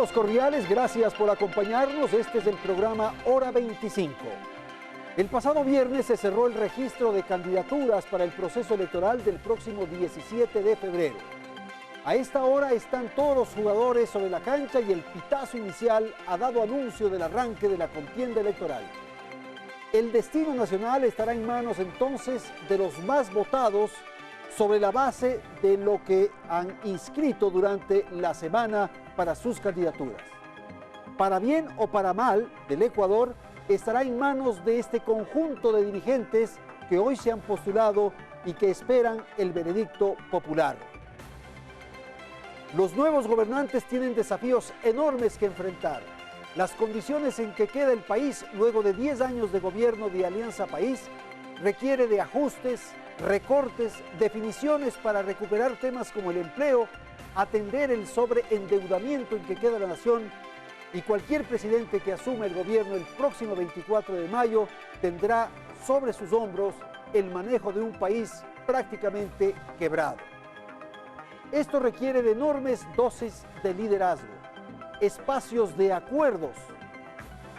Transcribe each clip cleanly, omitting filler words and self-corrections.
Saludos cordiales, gracias por acompañarnos. Este es el programa Hora 25. El pasado viernes se cerró el registro de candidaturas para el proceso electoral del próximo 17 de febrero. A esta hora están todos los jugadores sobre la cancha y el pitazo inicial ha dado anuncio del arranque de la contienda electoral. El destino nacional estará en manos entonces de los más votados sobre la base de lo que han inscrito durante la semana para sus candidaturas. Para bien o para mal del Ecuador, estará en manos de este conjunto de dirigentes que hoy se han postulado y que esperan el veredicto popular. Los nuevos gobernantes tienen desafíos enormes que enfrentar. Las condiciones en que queda el país luego de 10 años de gobierno de Alianza País requiere de ajustes, recortes, definiciones para recuperar temas como el empleo, atender el sobreendeudamiento en que queda la nación, y cualquier presidente que asuma el gobierno el próximo 24 de mayo tendrá sobre sus hombros el manejo de un país prácticamente quebrado. Esto requiere de enormes dosis de liderazgo, espacios de acuerdos,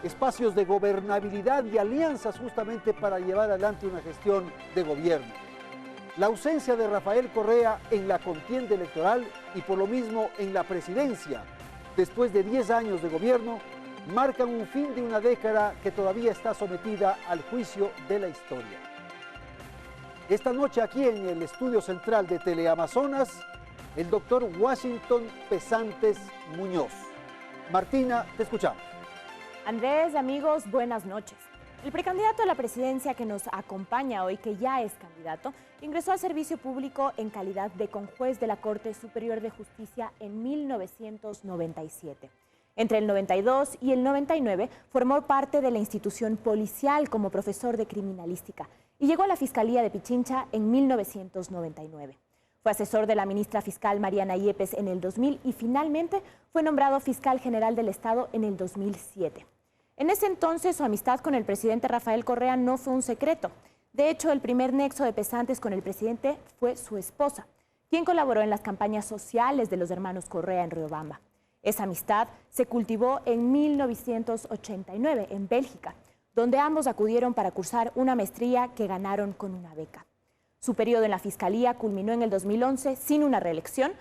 espacios de gobernabilidad y alianzas justamente para llevar adelante una gestión de gobierno. La ausencia de Rafael Correa en la contienda electoral y por lo mismo en la presidencia, después de 10 años de gobierno, marcan un fin de una década que todavía está sometida al juicio de la historia. Esta noche aquí en el estudio central de Teleamazonas, el doctor Washington Pesantes Muñoz. Martina, te escuchamos. Andrés, amigos, buenas noches. El precandidato a la presidencia que nos acompaña hoy, que ya es candidato, ingresó al servicio público en calidad de conjuez de la Corte Superior de Justicia en 1997. Entre el 92 y el 99 formó parte de la institución policial como profesor de criminalística y llegó a la Fiscalía de Pichincha en 1999. Fue asesor de la ministra fiscal Mariana Yepes en el 2000 y finalmente fue nombrado fiscal general del Estado en el 2007. En ese entonces, su amistad con el presidente Rafael Correa no fue un secreto. De hecho, el primer nexo de Pesantes con el presidente fue su esposa, quien colaboró en las campañas sociales de los hermanos Correa en Riobamba. Esa amistad se cultivó en 1989 en Bélgica, donde ambos acudieron para cursar una maestría que ganaron con una beca. Su periodo en la Fiscalía culminó en el 2011 sin una reelección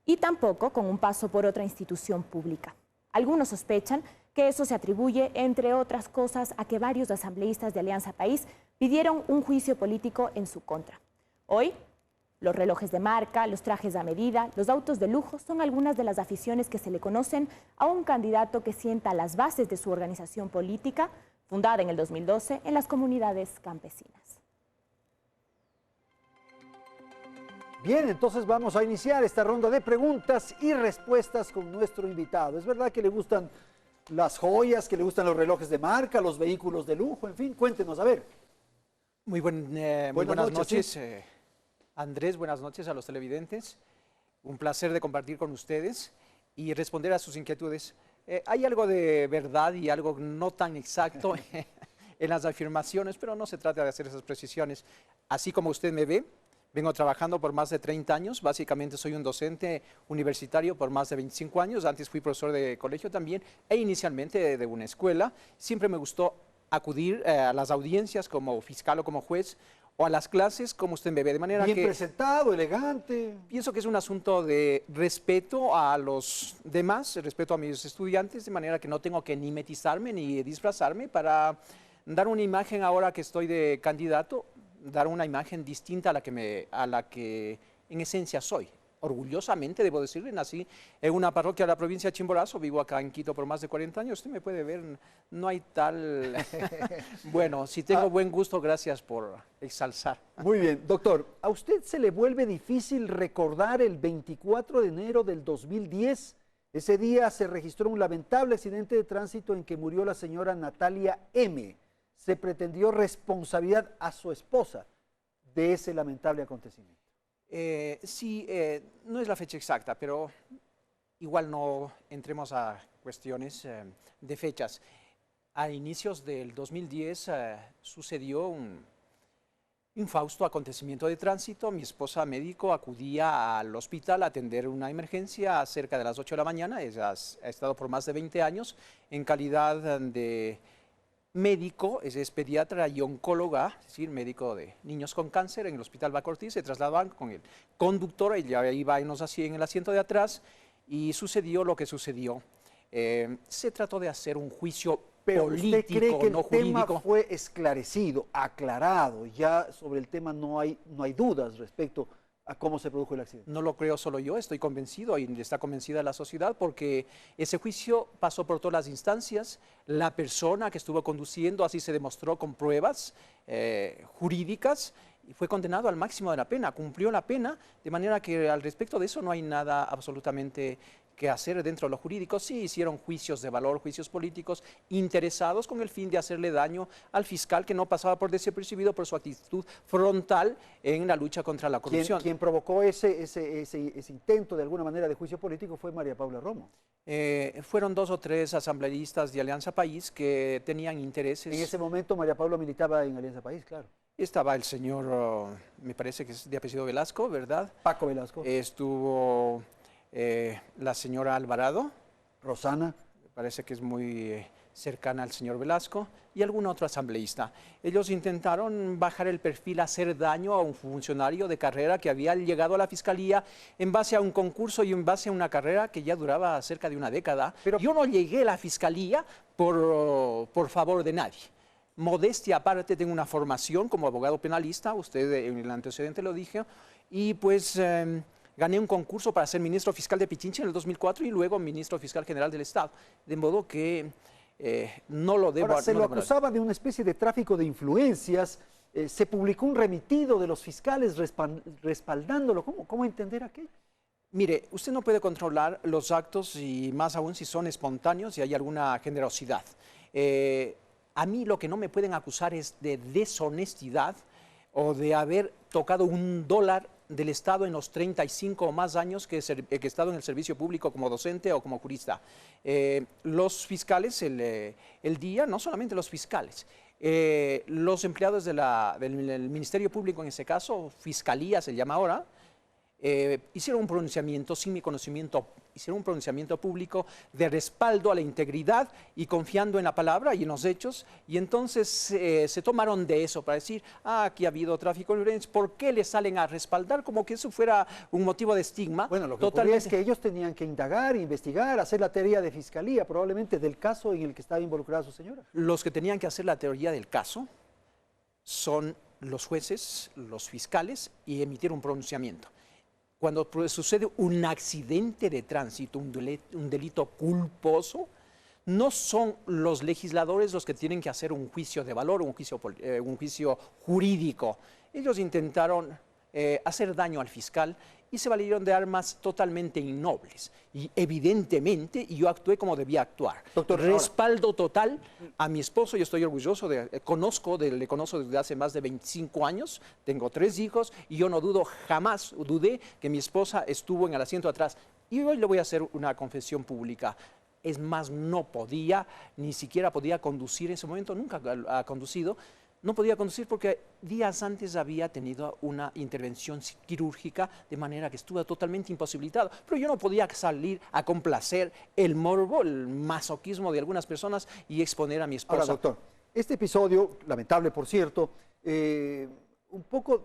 y tampoco con un paso por otra institución pública. Algunos sospechan que eso se atribuye, entre otras cosas, a que varios asambleístas de Alianza País pidieron un juicio político en su contra. Hoy, los relojes de marca, los trajes a medida, los autos de lujo son algunas de las aficiones que se le conocen a un candidato que sienta las bases de su organización política, fundada en el 2012 en las comunidades campesinas. Bien, entonces vamos a iniciar esta ronda de preguntas y respuestas con nuestro invitado. ¿Es verdad que le gustan las joyas, que le gustan los relojes de marca, los vehículos de lujo? En fin, cuéntenos, a ver. Muy buenas noches, sí. Andrés, buenas noches a los televidentes. Un placer de compartir con ustedes y responder a sus inquietudes. Hay algo de verdad y algo no tan exacto en las afirmaciones, pero no se trata de hacer esas precisiones. Así como usted me ve, vengo trabajando por más de 30 años, básicamente soy un docente universitario por más de 25 años, antes fui profesor de colegio también e inicialmente de una escuela. Siempre me gustó acudir a las audiencias como fiscal o como juez o a las clases como usted me ve, de manera bien que... presentado, elegante. Pienso que es un asunto de respeto a los demás, respeto a mis estudiantes, de manera que no tengo que ni metizarme ni disfrazarme para dar una imagen ahora que estoy de candidato, dar una imagen distinta a la que en esencia soy. Orgullosamente, debo decirle, nací en una parroquia de la provincia de Chimborazo, vivo acá en Quito por más de 40 años, usted me puede ver, no hay tal... Bueno, si tengo buen gusto, gracias por exalzar. Muy bien, doctor, ¿a usted se le vuelve difícil recordar el 24 de enero del 2010? Ese día se registró un lamentable accidente de tránsito en que murió la señora Natalia M. Se pretendió responsabilidad a su esposa de ese lamentable acontecimiento. Sí, no es la fecha exacta, pero igual no entremos a cuestiones de fechas. A inicios del 2010 sucedió infausto acontecimiento de tránsito. Mi esposa médico acudía al hospital a atender una emergencia cerca de las 8 de la mañana. Ella ha estado por más de 20 años en calidad de médico, es pediatra y oncóloga, es decir, médico de niños con cáncer en el Hospital Baco Ortiz. Se trasladaban con el conductor, ella iba en el asiento de atrás y sucedió lo que sucedió. Se trató de hacer un juicio Pero político, ¿usted cree que no el tema jurídico. fue esclarecido, aclarado? Ya sobre el tema no hay dudas respecto a cómo se produjo el accidente. No lo creo solo yo, estoy convencido y está convencida la sociedad porque ese juicio pasó por todas las instancias. La persona que estuvo conduciendo así se demostró con pruebas jurídicas y fue condenado al máximo de la pena, cumplió la pena, de manera que al respecto de eso no hay nada absolutamente que hacer dentro de lo jurídico. Sí hicieron juicios de valor, juicios políticos interesados con el fin de hacerle daño al fiscal que no pasaba por desapercibido por su actitud frontal en la lucha contra la corrupción. Quien provocó ese intento de alguna manera de juicio político fue María Paula Romo. Fueron 2 o 3 asambleístas de Alianza País que tenían intereses. En ese momento María Paula militaba en Alianza País, claro. Estaba el señor, me parece que es de apellido Velasco, ¿verdad? Paco Velasco. Estuvo la señora Alvarado. Rosana. Me parece que es muy cercana al señor Velasco. Y algún otro asambleísta. Ellos intentaron bajar el perfil, hacer daño a un funcionario de carrera que había llegado a la fiscalía en base a un concurso y en base a una carrera que ya duraba cerca de una década. Pero yo no llegué a la fiscalía por favor de nadie. Modestia aparte, tengo una formación como abogado penalista, usted en el antecedente lo dije, y pues gané un concurso para ser ministro fiscal de Pichincha en el 2004 y luego ministro fiscal general del Estado. De modo que no lo debo... Ahora, se lo acusaba de una especie de tráfico de influencias, se publicó un remitido de los fiscales respaldándolo. ¿Cómo entender aquello? Mire, usted no puede controlar los actos y más aún si son espontáneos y hay alguna generosidad. A mí lo que no me pueden acusar es de deshonestidad o de haber tocado $1 del Estado en los 35 o más años que he estado en el servicio público como docente o como jurista. Los fiscales, el día, no solamente los fiscales, los empleados del Ministerio Público, en ese caso, Fiscalía se llama ahora, hicieron un pronunciamiento sin mi conocimiento, hicieron un pronunciamiento público de respaldo a la integridad y confiando en la palabra y en los hechos, y entonces se tomaron de eso para decir, aquí ha habido tráfico de influencias, ¿por qué le salen a respaldar? Como que eso fuera un motivo de estigma. Bueno, lo que ocurría es que ellos tenían que indagar, investigar, hacer la teoría de fiscalía, probablemente del caso en el que estaba involucrada su señora. Los que tenían que hacer la teoría del caso son los jueces, los fiscales, y emitir un pronunciamiento. Cuando sucede un accidente de tránsito, un delito culposo, no son los legisladores los que tienen que hacer un juicio de valor, un juicio jurídico. Ellos intentaron hacer daño al fiscal y se valieron de armas totalmente innobles. Y evidentemente yo actué como debía actuar. Doctor, respaldo total a mi esposo, yo estoy orgulloso, le conozco desde hace más de 25 años, tengo 3 hijos y yo no jamás dudé que mi esposa estuvo en el asiento atrás. Y hoy le voy a hacer una confesión pública. Es más, ni siquiera podía conducir en ese momento, nunca ha conducido. No podía conducir porque días antes había tenido una intervención quirúrgica, de manera que estuve totalmente imposibilitado. Pero yo no podía salir a complacer el morbo, el masoquismo de algunas personas y exponer a mi esposa. Ahora, doctor, este episodio, lamentable por cierto, un poco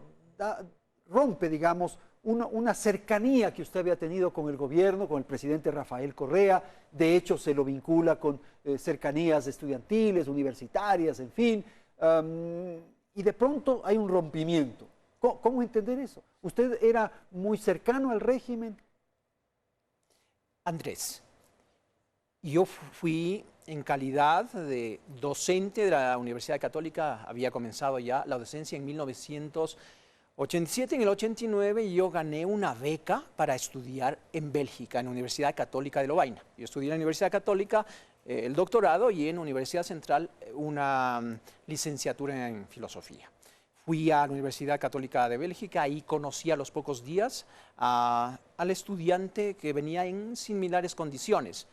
rompe, digamos, una cercanía que usted había tenido con el gobierno, con el presidente Rafael Correa. De hecho, se lo vincula con cercanías estudiantiles, universitarias, en fin. Y de pronto hay un rompimiento. ¿Cómo entender eso? ¿Usted era muy cercano al régimen? Andrés, yo fui en calidad de docente de la Universidad Católica, había comenzado ya la docencia en 1987, en el 89 yo gané una beca para estudiar en Bélgica, en la Universidad Católica de Lovaina. Yo estudié en la Universidad Católica el doctorado y en la Universidad Central una licenciatura en filosofía. Fui a la Universidad Católica de Bélgica, ahí conocí a los pocos días al estudiante que venía en similares condiciones.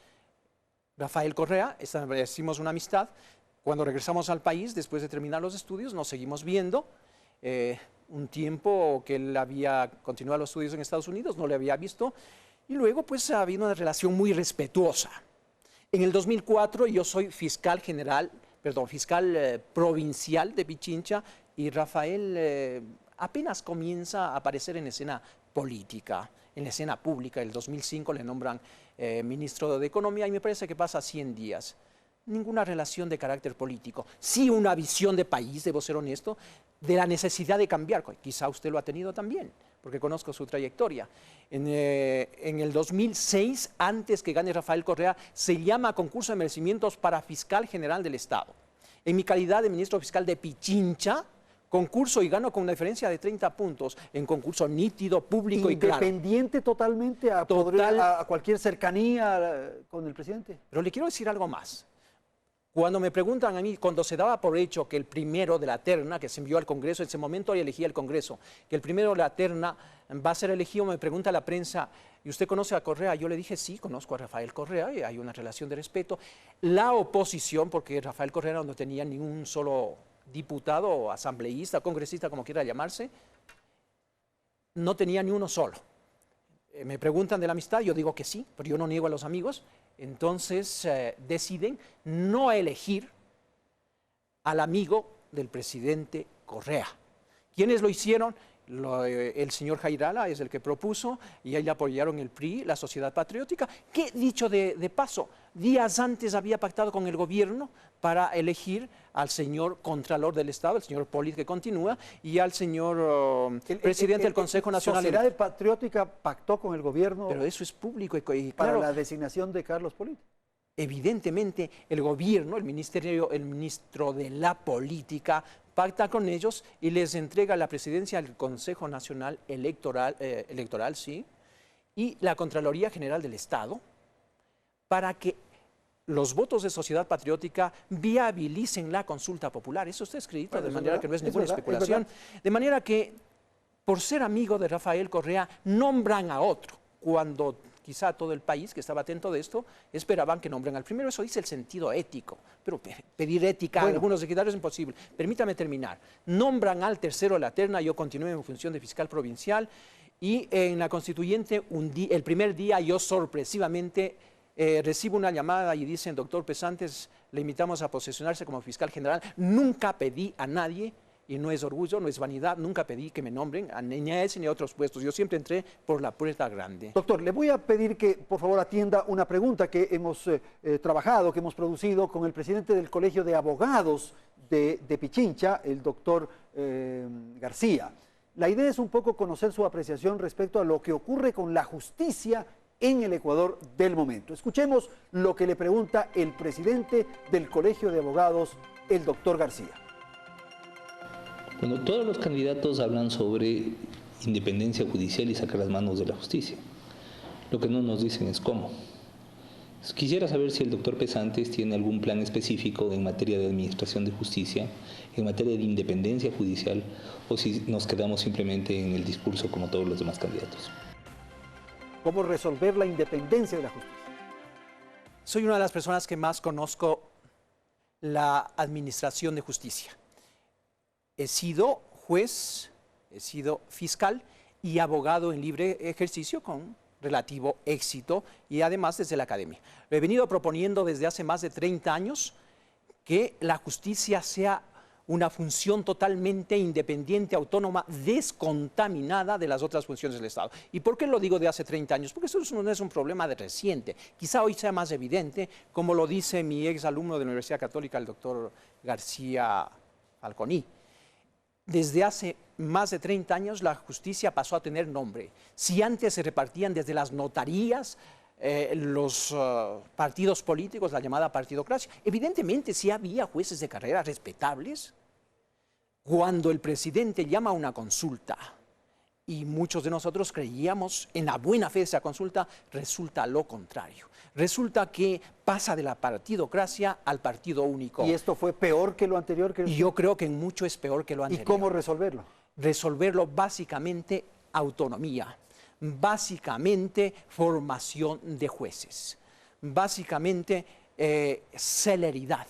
Rafael Correa, establecimos una amistad. Cuando regresamos al país, después de terminar los estudios, nos seguimos viendo. un tiempo que él había continuado los estudios en Estados Unidos, no le había visto, y luego pues ha habido una relación muy respetuosa. En el 2004 yo soy fiscal provincial de Pichincha, y Rafael apenas comienza a aparecer en la escena política, en la escena pública. En el 2005 le nombran ministro de Economía y me parece que pasa 100 días. Ninguna relación de carácter político. Sí una visión de país, debo ser honesto, de la necesidad de cambiar. Quizá usted lo ha tenido también, porque conozco su trayectoria. En el 2006, antes que gane Rafael Correa, se llama a concurso de merecimientos para fiscal general del Estado. En mi calidad de ministro fiscal de Pichincha, concurso y gano con una diferencia de 30 puntos, en concurso nítido, público y claro. Independiente totalmente a cualquier cercanía con el presidente. Pero le quiero decir algo más. Cuando me preguntan a mí, cuando se daba por hecho que el primero de la terna, que se envió al Congreso, en ese momento yo elegía el Congreso, que el primero de la terna va a ser elegido, me pregunta la prensa, ¿y usted conoce a Correa? Yo le dije, sí, conozco a Rafael Correa, y hay una relación de respeto. La oposición, porque Rafael Correa no tenía ningún solo diputado, asambleísta, congresista, como quiera llamarse, no tenía ni uno solo. Me preguntan de la amistad, yo digo que sí, pero yo no niego a los amigos. Entonces deciden no elegir al amigo del presidente Correa. ¿Quiénes lo hicieron? El señor Jairala es el que propuso, y ahí le apoyaron el PRI, la Sociedad Patriótica, que, dicho de paso, días antes había pactado con el gobierno para elegir al señor Contralor del Estado, el señor Polit, que continúa, y al señor presidente del Consejo Nacional. La Sociedad Patriótica pactó con el gobierno. Pero eso es público. Y para claro, la designación de Carlos Polit. Evidentemente, el gobierno, el ministro de la Política, pacta con ellos y les entrega la presidencia del Consejo Nacional Electoral, sí, y la Contraloría General del Estado, para que los votos de Sociedad Patriótica viabilicen la consulta popular. Eso está escrito, bueno, de manera que no es ninguna especulación. De manera que, por ser amigo de Rafael Correa, nombran a otro, cuando quizá todo el país que estaba atento de esto esperaban que nombren al primero. Eso dice el sentido ético, pero pedir ética a algunos secretarios es imposible. Permítame terminar. Nombran al tercero de la terna, yo continué en función de fiscal provincial, y en la constituyente el primer día yo sorpresivamente recibo una llamada y dicen: doctor Pesantes, le invitamos a posesionarse como fiscal general. Nunca pedí a nadie, y no es orgullo, no es vanidad, nunca pedí que me nombren ni a ese ni a otros puestos. Yo siempre entré por la puerta grande. Doctor, le voy a pedir que por favor atienda una pregunta que hemos trabajado, que hemos producido con el presidente del Colegio de Abogados de Pichincha, el doctor García. La idea es un poco conocer su apreciación respecto a lo que ocurre con la justicia en el Ecuador del momento. Escuchemos lo que le pregunta el presidente del Colegio de Abogados, el doctor García. Bueno, todos los candidatos hablan sobre independencia judicial y sacar las manos de la justicia. Lo que no nos dicen es cómo. Quisiera saber si el doctor Pesantes tiene algún plan específico en materia de administración de justicia, en materia de independencia judicial, o si nos quedamos simplemente en el discurso como todos los demás candidatos. ¿Cómo resolver la independencia de la justicia? Soy una de las personas que más conozco la administración de justicia. He sido juez, he sido fiscal y abogado en libre ejercicio con relativo éxito, y además desde la academia. He venido proponiendo desde hace más de 30 años que la justicia sea una función totalmente independiente, autónoma, descontaminada de las otras funciones del Estado. ¿Y por qué lo digo de hace 30 años? Porque esto no es un problema de reciente. Quizá hoy sea más evidente, como lo dice mi ex alumno de la Universidad Católica, el doctor García Falconi. Desde hace más de 30 años la justicia pasó a tener nombre. Si antes se repartían desde las notarías, los partidos políticos, la llamada partidocracia, evidentemente sí había jueces de carrera respetables. Cuando el presidente llama a una consulta, y muchos de nosotros creíamos en la buena fe de esa consulta, resulta lo contrario. Resulta que pasa de la partidocracia al partido único. ¿Y esto fue peor que lo anterior? Y yo creo que en mucho es peor que lo anterior. ¿Y cómo resolverlo? Resolverlo básicamente autonomía, básicamente formación de jueces, básicamente celeridad,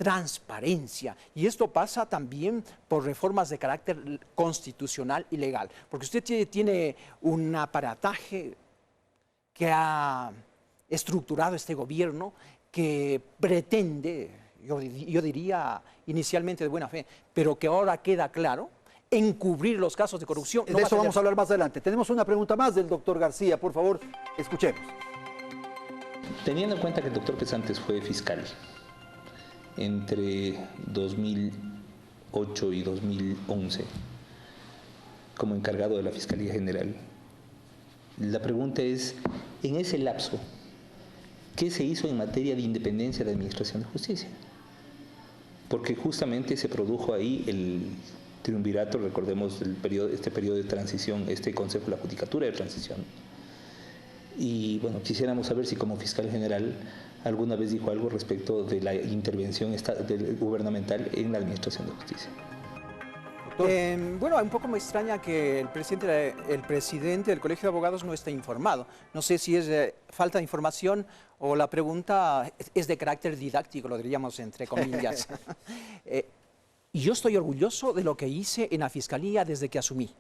transparencia. Y esto pasa también por reformas de carácter constitucional y legal. Porque usted tiene un aparataje que ha estructurado este gobierno que pretende, yo diría inicialmente de buena fe, pero que ahora queda claro, encubrir los casos de corrupción. De eso vamos a hablar más adelante. Tenemos una pregunta más del doctor García, por favor, escuchemos. Teniendo en cuenta que el doctor Pesantes fue fiscal entre 2008 y 2011 como encargado de la Fiscalía General, la pregunta es, en ese lapso, ¿qué se hizo en materia de independencia de Administración de Justicia? Porque justamente se produjo ahí el triunvirato, recordemos este periodo de transición, este Consejo de la Judicatura de Transición. Y bueno, quisiéramos saber si como fiscal general alguna vez dijo algo respecto de la intervención gubernamental en la Administración de Justicia. Bueno, un poco me extraña que el presidente del Colegio de Abogados no esté informado. No sé si es falta de información o la pregunta es de carácter didáctico, lo diríamos entre comillas. Yo estoy orgulloso de lo que hice en la Fiscalía desde que asumí.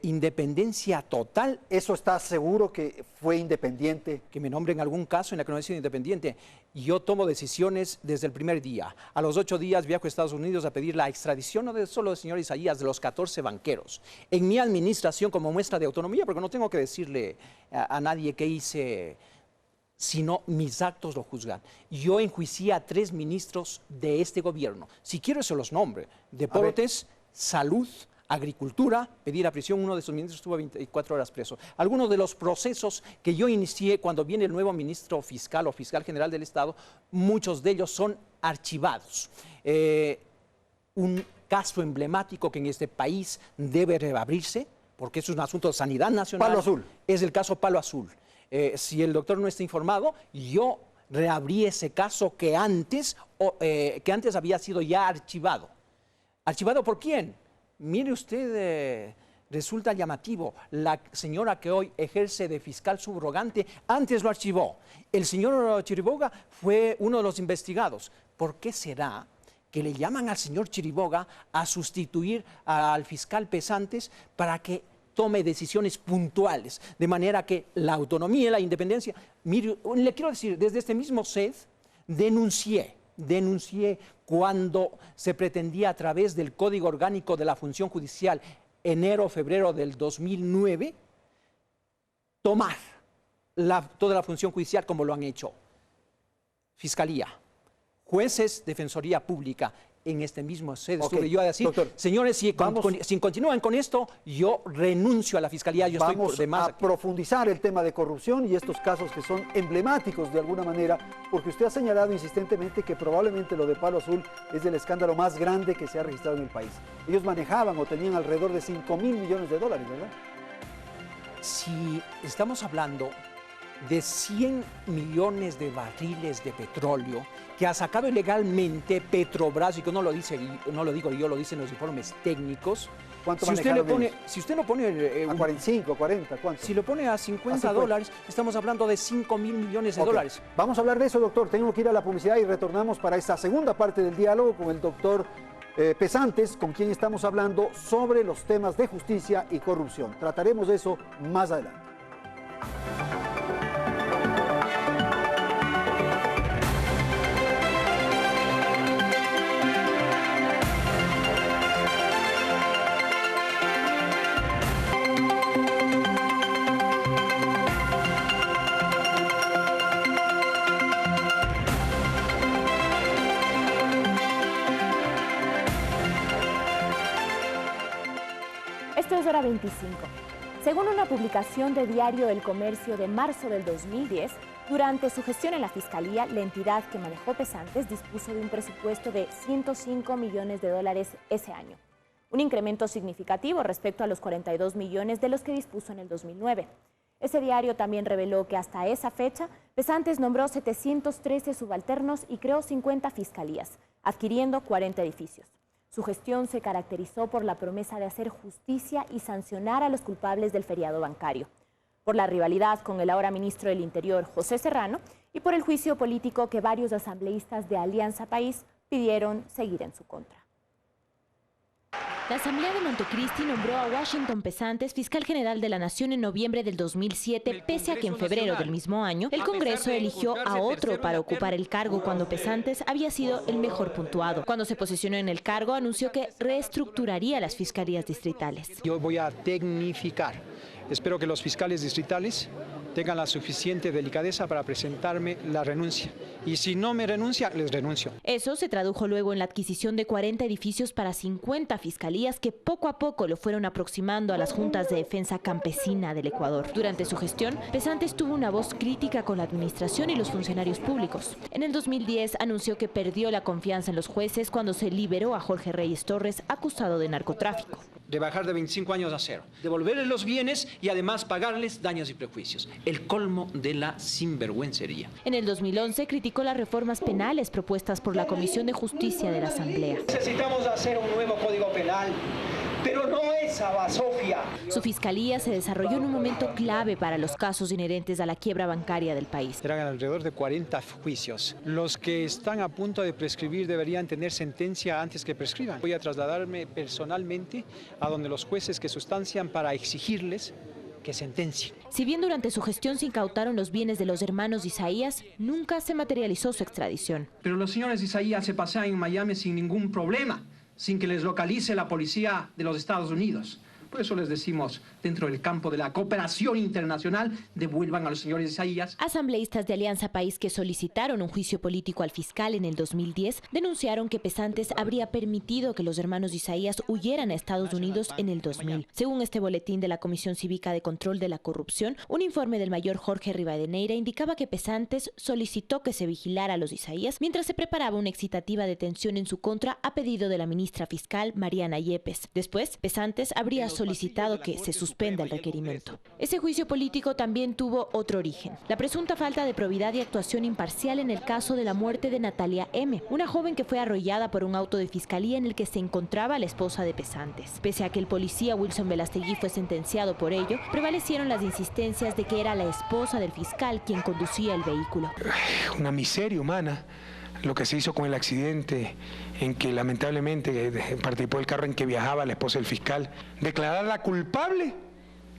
Independencia total. ¿Eso está seguro que fue independiente? Que me nombre en algún caso en la que no he sido independiente. Yo tomo decisiones desde el primer día. A los 8 días viajo a Estados Unidos a pedir la extradición, no solo del señor Isaías, de los 14 banqueros. En mi administración, como muestra de autonomía, porque no tengo que decirle a nadie qué hice, sino mis actos lo juzgan. Yo enjuicié a 3 ministros de este gobierno. Si quiero, se los nombre. Deportes, Salud, Agricultura, pedí la prisión, uno de esos ministros estuvo 24 horas preso. Algunos de los procesos que yo inicié cuando viene el nuevo ministro fiscal o fiscal general del Estado, muchos de ellos son archivados. Un caso emblemático que en este país debe reabrirse, porque es un asunto de sanidad nacional. Palo Azul. Es el caso Palo Azul. Si el doctor no está informado, yo reabrí ese caso que antes había sido ya archivado. ¿Archivado por quién? Mire usted, resulta llamativo, la señora que hoy ejerce de fiscal subrogante antes lo archivó. El señor Chiriboga fue uno de los investigados. ¿Por qué será que le llaman al señor Chiriboga a sustituir al fiscal Pesantes para que tome decisiones puntuales, de manera que la autonomía y la independencia... Mire, le quiero decir, desde este mismo SED denuncié cuando se pretendía a través del Código Orgánico de la Función Judicial, enero-febrero del 2009, tomar toda la función judicial como lo han hecho. Fiscalía, jueces, Defensoría Pública. En este mismo sede estuve yo a decir, doctor, señores, si continúan con esto, yo renuncio a la Fiscalía. Vamos a profundizar el tema de corrupción y estos casos que son emblemáticos de alguna manera, porque usted ha señalado insistentemente que probablemente lo de Palo Azul es el escándalo más grande que se ha registrado en el país. Ellos manejaban o tenían alrededor de 5.000 millones de dólares, ¿verdad? Si estamos hablando de 100 millones de barriles de petróleo que ha sacado ilegalmente Petrobras, y que no lo digo yo, lo dicen los informes técnicos. ¿Cuánto si usted lo pone a 45, 40, ¿cuánto? Si lo pone a 50 dólares, estamos hablando de 5.000 millones de dólares. Vamos a hablar de eso, doctor. Tengo que ir a la publicidad y retornamos para esta segunda parte del diálogo con el doctor Pesantes, con quien estamos hablando sobre los temas de justicia y corrupción. Trataremos de eso más adelante. Esto es Hora 25. Según una publicación de Diario El Comercio de marzo del 2010, durante su gestión en la Fiscalía, la entidad que manejó Pesantes dispuso de un presupuesto de 105 millones de dólares ese año. Un incremento significativo respecto a los 42 millones de los que dispuso en el 2009. Ese diario también reveló que hasta esa fecha, Pesantes nombró 713 subalternos y creó 50 fiscalías, adquiriendo 40 edificios. Su gestión se caracterizó por la promesa de hacer justicia y sancionar a los culpables del feriado bancario, por la rivalidad con el ahora ministro del Interior, José Serrano, y por el juicio político que varios asambleístas de Alianza País pidieron seguir en su contra. La Asamblea de Montecristi nombró a Washington Pesantes fiscal general de la Nación en noviembre del 2007, pese a que en febrero del mismo año el Congreso eligió a otro para ocupar el cargo cuando Pesantes había sido el mejor puntuado. Cuando se posicionó en el cargo, anunció que reestructuraría las fiscalías distritales. Yo voy a tecnificar. Espero que los fiscales distritales tengan la suficiente delicadeza para presentarme la renuncia. Y si no me renuncia, les renuncio. Eso se tradujo luego en la adquisición de 40 edificios para 50 fiscalías que poco a poco lo fueron aproximando a las juntas de defensa campesina del Ecuador. Durante su gestión, Pesantes tuvo una voz crítica con la administración y los funcionarios públicos. En el 2010 anunció que perdió la confianza en los jueces cuando se liberó a Jorge Reyes Torres, acusado de narcotráfico. De bajar de 25 años a 0, devolverles los bienes y además pagarles daños y prejuicios. El colmo de la sinvergüencería. En el 2011 criticó las reformas penales propuestas por la Comisión de Justicia de la Asamblea. Necesitamos hacer un nuevo código penal, pero no esa basofia. Su fiscalía se desarrolló en un momento clave para los casos inherentes a la quiebra bancaria del país. Eran alrededor de 40 juicios. Los que están a punto de prescribir deberían tener sentencia antes que prescriban. Voy a trasladarme personalmente a donde los jueces que sustancian para exigirles que sentencien. Si bien durante su gestión se incautaron los bienes de los hermanos Isaías, nunca se materializó su extradición. Pero los señores Isaías se pasean en Miami sin ningún problema, sin que les localice la policía de los Estados Unidos. Por eso les decimos, dentro del campo de la cooperación internacional, devuelvan a los señores Isaías. Asambleístas de Alianza País que solicitaron un juicio político al fiscal en el 2010 denunciaron que Pesantes habría permitido que los hermanos Isaías huyeran a Estados Unidos en el 2000. Según este boletín de la Comisión Cívica de Control de la Corrupción, un informe del mayor Jorge Rivadeneira indicaba que Pesantes solicitó que se vigilara a los Isaías mientras se preparaba una excitativa detención en su contra a pedido de la ministra fiscal Mariana Yepes. Después, Pesantes habría solicitado que se suspenda el requerimiento. Ese juicio político también tuvo otro origen: la presunta falta de probidad y actuación imparcial en el caso de la muerte de Natalia M., una joven que fue arrollada por un auto de fiscalía en el que se encontraba la esposa de Pesantes. Pese a que el policía Wilson Velastegui fue sentenciado por ello, prevalecieron las insistencias de que era la esposa del fiscal quien conducía el vehículo. Una miseria humana lo que se hizo con el accidente en que lamentablemente participó el carro en que viajaba la esposa del fiscal. Declararla culpable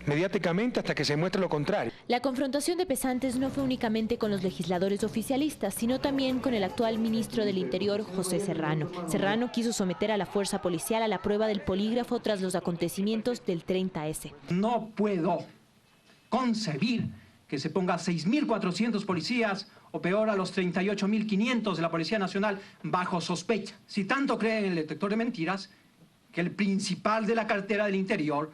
mediáticamente hasta que se muestre lo contrario. La confrontación de Pesantes no fue únicamente con los legisladores oficialistas, sino también con el actual ministro del Interior, José Serrano. Serrano quiso someter a la fuerza policial a la prueba del polígrafo tras los acontecimientos del 30S. No puedo concebir que se ponga 6.400 policías o peor a los 38.500 de la Policía Nacional bajo sospecha. Si tanto creen en el detector de mentiras, que el principal de la cartera del Interior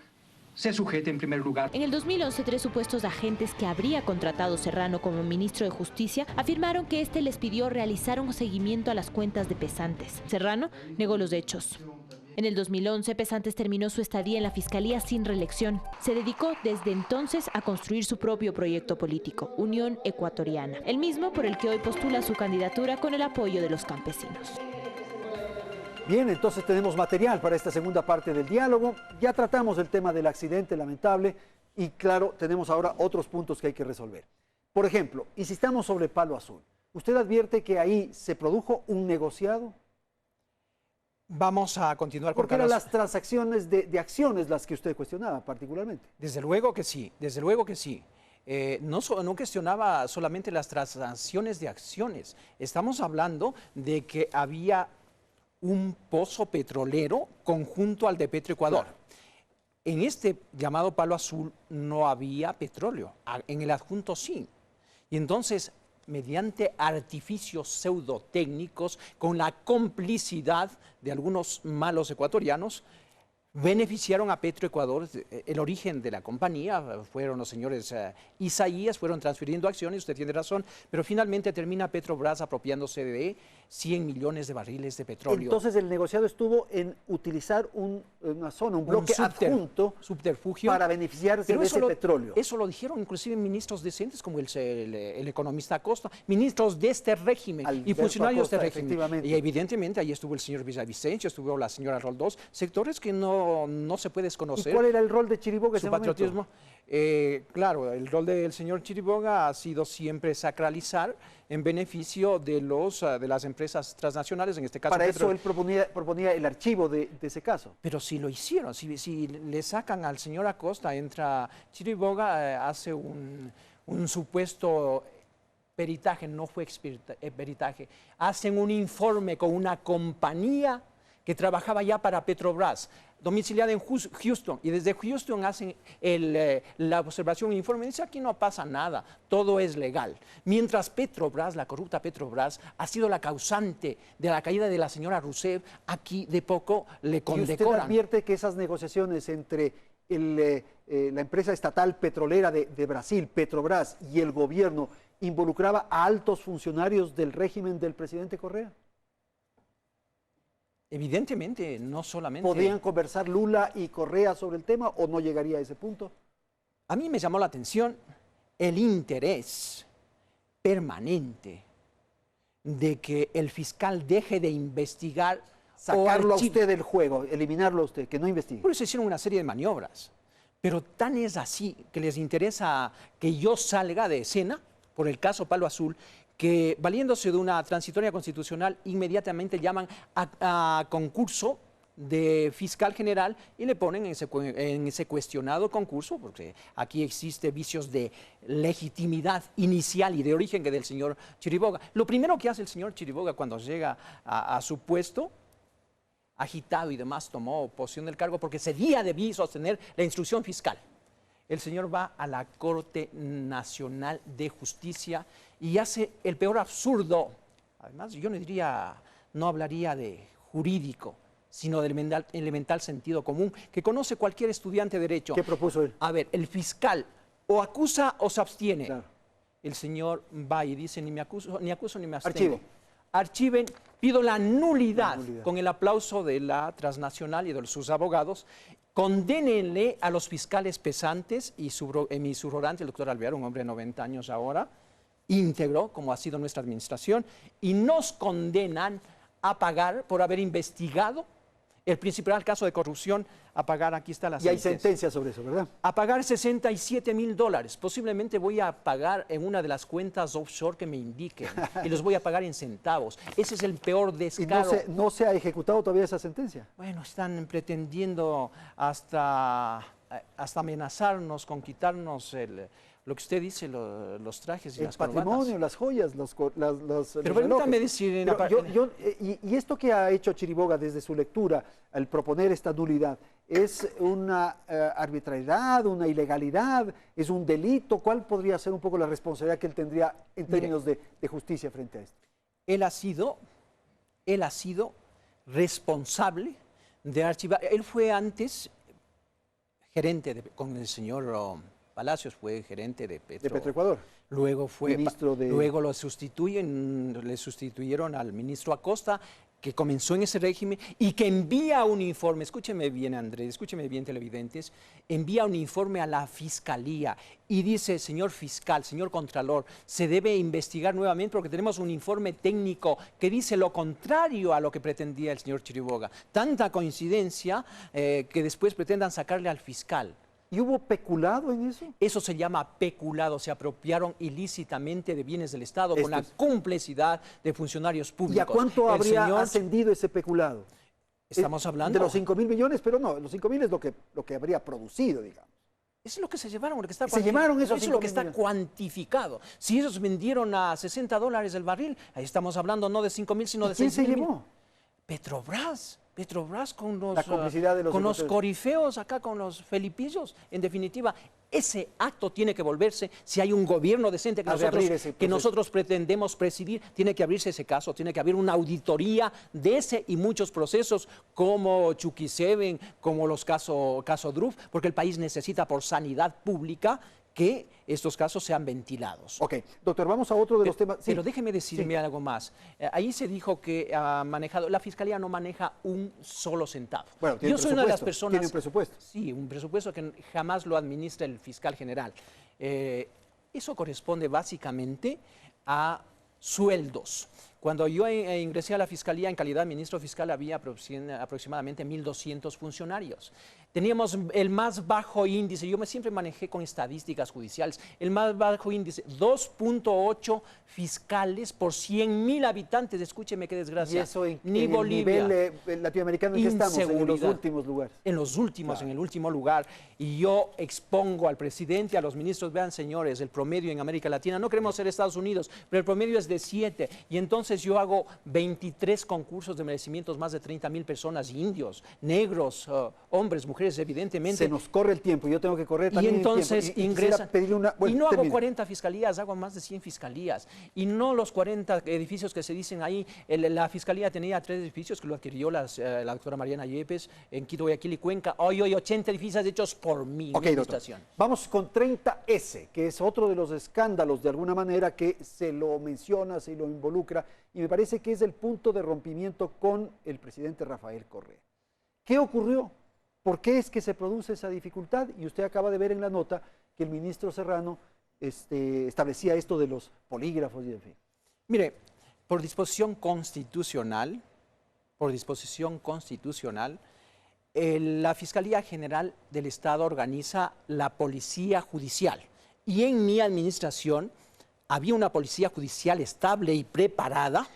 se sujete en primer lugar. En el 2011, 3 supuestos agentes que habría contratado Serrano como ministro de Justicia afirmaron que este les pidió realizar un seguimiento a las cuentas de Pesantes. Serrano negó los hechos. En el 2011, Pesantes terminó su estadía en la Fiscalía sin reelección. Se dedicó desde entonces a construir su propio proyecto político, Unión Ecuatoriana, el mismo por el que hoy postula su candidatura con el apoyo de los campesinos. Bien, entonces tenemos material para esta segunda parte del diálogo. Ya tratamos el tema del accidente lamentable y claro, tenemos ahora otros puntos que hay que resolver. Por ejemplo, insistamos sobre Palo Azul. ¿Usted advierte que ahí se produjo un negociado? Vamos a continuar con Porque eran las transacciones de acciones las que usted cuestionaba particularmente. Desde luego que sí, desde luego que sí. No cuestionaba solamente las transacciones de acciones. Estamos hablando de que había un pozo petrolero conjunto al de Petroecuador. Claro. En este llamado Palo Azul no había petróleo, en el adjunto sí. Y entonces, mediante artificios pseudotécnicos, con la complicidad de algunos malos ecuatorianos, beneficiaron a Petroecuador. El origen de la compañía fueron los señores Isaías, fueron transfiriendo acciones, usted tiene razón, pero finalmente termina Petrobras apropiándose de 100 millones de barriles de petróleo. Entonces el negociado estuvo en utilizar una zona, un bloque adjunto subterfugio para beneficiarse de ese petróleo. Eso lo dijeron inclusive ministros decentes como el economista Acosta, ministros de este régimen y funcionarios de este régimen. Y evidentemente ahí estuvo el señor Villavicencio, estuvo la señora Roldós, sectores que no se puede desconocer. ¿Y cuál era el rol de Chiriboga? Su patriotismo. Claro, el rol del señor Chiriboga ha sido siempre sacralizar en beneficio de las empresas transnacionales, en este caso. Para eso él proponía el archivo de ese caso. Pero si lo hicieron, si le sacan al señor Acosta, entra Chiriboga, hace un supuesto peritaje, no fue peritaje, hacen un informe con una compañía que trabajaba ya para Petrobras, domiciliada en Houston, y desde Houston hacen la observación, un informe, y dice, aquí no pasa nada, todo es legal. Mientras Petrobras, la corrupta Petrobras, ha sido la causante de la caída de la señora Rousseff, aquí de poco le condecoran. ¿Y usted advierte que esas negociaciones entre la empresa estatal petrolera de Brasil, Petrobras, y el gobierno involucraba a altos funcionarios del régimen del presidente Correa? Evidentemente, no solamente... ¿Podrían conversar Lula y Correa sobre el tema o no llegaría a ese punto? A mí me llamó la atención el interés permanente de que el fiscal deje de investigar. Sacarlo a usted del juego, eliminarlo a usted, que no investigue. Por eso hicieron una serie de maniobras. Pero tan es así que les interesa que yo salga de escena por el caso Palo Azul, que valiéndose de una transitoria constitucional, inmediatamente llaman a concurso de fiscal general y le ponen en ese cuestionado concurso, porque aquí existe vicios de legitimidad inicial y de origen que del señor Chiriboga. Lo primero que hace el señor Chiriboga cuando llega a su puesto, agitado y demás, tomó posición del cargo porque ese día debía sostener la instrucción fiscal. El señor va a la Corte Nacional de Justicia y hace el peor absurdo. Además, yo no hablaría de jurídico, sino del elemental sentido común que conoce cualquier estudiante de derecho. ¿Qué propuso él? A ver, el fiscal o acusa o se abstiene. Claro. El señor va y dice, ni acuso ni me abstengo. Archivo. Archiven, pido la nulidad, con el aplauso de la transnacional y de sus abogados. Condénenle a los fiscales pesantes y mi subrogante, el doctor Alvear, un hombre de 90 años ahora, íntegro, como ha sido nuestra administración, y nos condenan a pagar por haber investigado el principal caso de corrupción, a pagar, aquí está la sentencia. Y hay sentencia sobre eso, ¿verdad? A pagar $67,000. Posiblemente voy a pagar en una de las cuentas offshore que me indiquen y los voy a pagar en centavos. Ese es el peor descaro. ¿Y no se ha ejecutado todavía esa sentencia? Bueno, están pretendiendo hasta amenazarnos con quitarnos lo que usted dice, los trajes y las corbatas. El patrimonio, las joyas, los Pero permítame decir... y esto que ha hecho Chiriboga desde su lectura al proponer esta nulidad, ¿es una arbitrariedad, una ilegalidad, es un delito? ¿Cuál podría ser un poco la responsabilidad que él tendría en términos de justicia frente a esto? Él ha sido responsable de archivar. Él fue antes gerente con el señor Palacios, fue gerente de Petroecuador. Luego Luego le sustituyeron al ministro Acosta, que comenzó en ese régimen y que envía un informe, escúcheme bien Andrés, escúcheme bien televidentes, envía un informe a la Fiscalía y dice, señor fiscal, señor contralor, se debe investigar nuevamente porque tenemos un informe técnico que dice lo contrario a lo que pretendía el señor Chiriboga. Tanta coincidencia que después pretendan sacarle al fiscal. ¿Y hubo peculado en eso? Eso se llama peculado, se apropiaron ilícitamente de bienes del Estado con la complicidad de funcionarios públicos. ¿Y a cuánto habría ascendido ese peculado? Estamos hablando... De los 5.000 millones, pero no, los 5.000 es lo que habría producido, digamos. Eso es lo que se llevaron, lo que está se llevaron esos eso es lo que está cuantificado. Si ellos vendieron a $60 el barril, ahí estamos hablando no de 5.000, sino de 6.000. ¿Quién se llevó? Petrobras con los corifeos acá, con los felipillos. En definitiva, ese acto tiene que volverse, si hay un gobierno decente que nosotros pretendemos presidir, tiene que abrirse ese caso, tiene que haber una auditoría de ese y muchos procesos como Chucky 7, como los caso Druff, porque el país necesita por sanidad pública que estos casos sean ventilados. Ok, doctor, vamos a otro de los temas. Pero déjeme decirme algo más. Ahí se dijo que la Fiscalía no maneja un solo centavo. Bueno, yo soy una de las personas... ¿Tiene un presupuesto? Sí, un presupuesto que jamás lo administra el fiscal general. Eso corresponde básicamente a sueldos Cuando yo ingresé a la Fiscalía en calidad de ministro fiscal había aproximadamente 1.200 funcionarios. Teníamos el más bajo índice, yo siempre manejé con estadísticas judiciales, el más bajo índice, 2.8 fiscales por 100.000 habitantes, escúcheme qué desgracia. ¿Y eso en Bolivia. El nivel latinoamericano en que estamos? En los últimos lugares. En los últimos, claro. En el último lugar. Y yo expongo al presidente, a los ministros, vean señores, el promedio en América Latina, no queremos ser Estados Unidos, pero el promedio es de 7. Y entonces yo hago 23 concursos de merecimientos, más de 30.000 personas, indios, negros, hombres, mujeres, evidentemente. Se nos corre el tiempo, yo tengo que correr también. Y entonces ingresan. Bueno, y no hago 40 fiscalías, hago más de 100 fiscalías. Y no los 40 edificios que se dicen ahí. La fiscalía tenía 3 edificios que lo adquirió la doctora Mariana Yepes en Quito, Guayaquil y Cuenca. Hoy 80 edificios hechos por mí. Ok, doctor. Vamos con 30S, que es otro de los escándalos de alguna manera que se lo menciona, se lo involucra, y me parece que es el punto de rompimiento con el presidente Rafael Correa. ¿Qué ocurrió? ¿Por qué es que se produce esa dificultad? Y usted acaba de ver en la nota que el ministro Serrano establecía esto de los polígrafos y en fin. Mire, por disposición constitucional, la Fiscalía General del Estado organiza la Policía Judicial. Y en mi administración había una Policía Judicial estable y preparada,